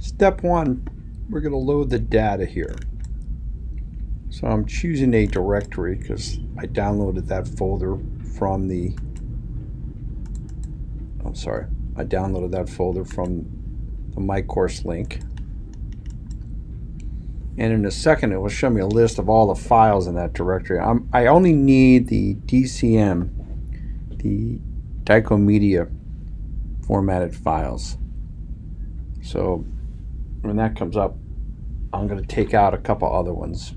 Step one, we're going to load the data here. So I'm choosing a directory because I downloaded that folder from the, I downloaded that folder from the My Course link. And in a second, it will show me a list of all the files in that directory. I only need the DCM, the Dico Media formatted files. So when that comes up, I'm going to take out a couple other ones.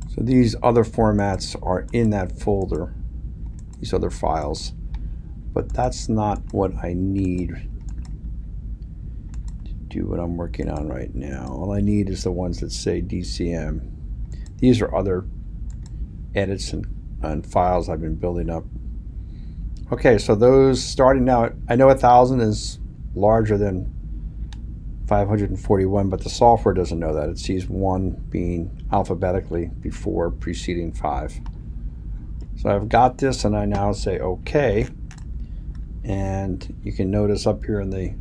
So these other formats are in that folder, these other files, but that's not what I need to do what I'm working on right now. All I need is the ones that say DCM. These are other edits and files I've been building up. Okay, so those starting now, I know 1,000 is larger than 541, but the software doesn't know that. It sees 1 being alphabetically before preceding 5. So I've got this, and I now say OK. And you can notice up here in the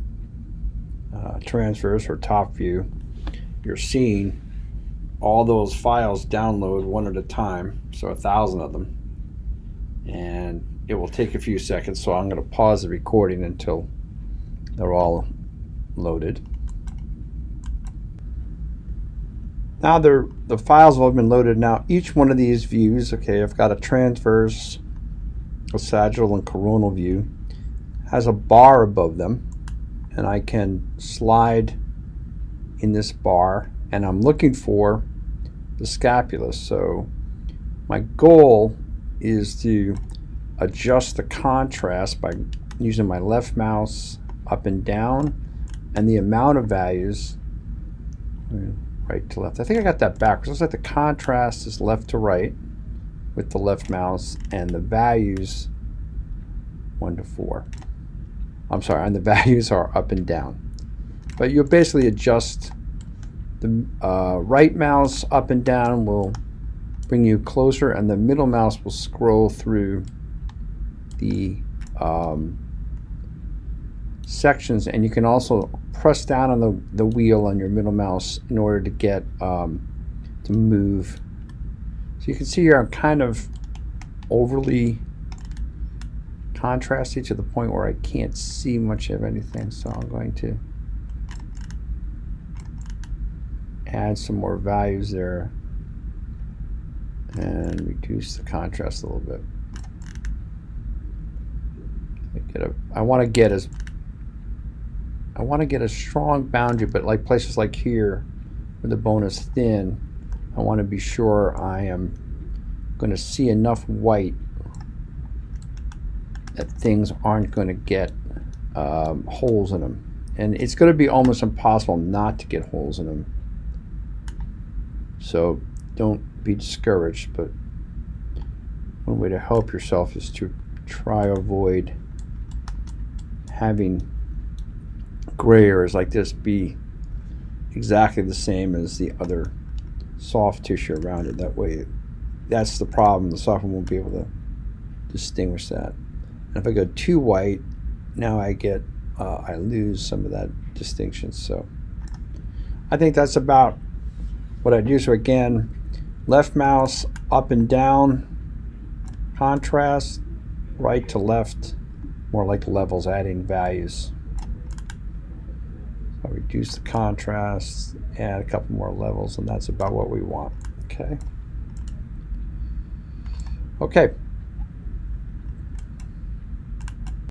transverse or top view, you're seeing all those files download one at a time, so 1,000 of them. And it will take a few seconds, so I'm going to pause the recording until they're all loaded. Now the files have been loaded. Now each one of these views, okay, I've got a transverse, a sagittal, and coronal view, has a bar above them, and I can slide in this bar, and I'm looking for the scapula. So my goal is to adjust the contrast by using my left mouse up and down, and the amount of values right to left. I think I got that backwards. Looks like the contrast is left to right with the left mouse, and the values 1 to 4. I'm sorry, and the values are up and down. But you'll basically adjust the right mouse up and down will bring you closer, and the middle mouse will scroll through the sections, and you can also press down on the wheel on your middle mouse in order to get to move. So you can see here I'm kind of overly contrasty to the point where I can't see much of anything, so I'm going to add some more values there and reduce the contrast a little bit. I want to get a strong boundary, but like places like here where the bone is thin, I want to be sure I am going to see enough white that things aren't going to get holes in them. And it's going to be almost impossible not to get holes in them. So don't be discouraged, but one way to help yourself is to try to avoid having gray areas like this be exactly the same as the other soft tissue around it. That way, that's the problem. The software won't be able to distinguish that. And if I go too white, now I lose some of that distinction. So I think that's about what I do. So again, left mouse up and down, contrast, right to left, more like levels, adding values. I'll reduce the contrast, add a couple more levels, and that's about what we want. Okay.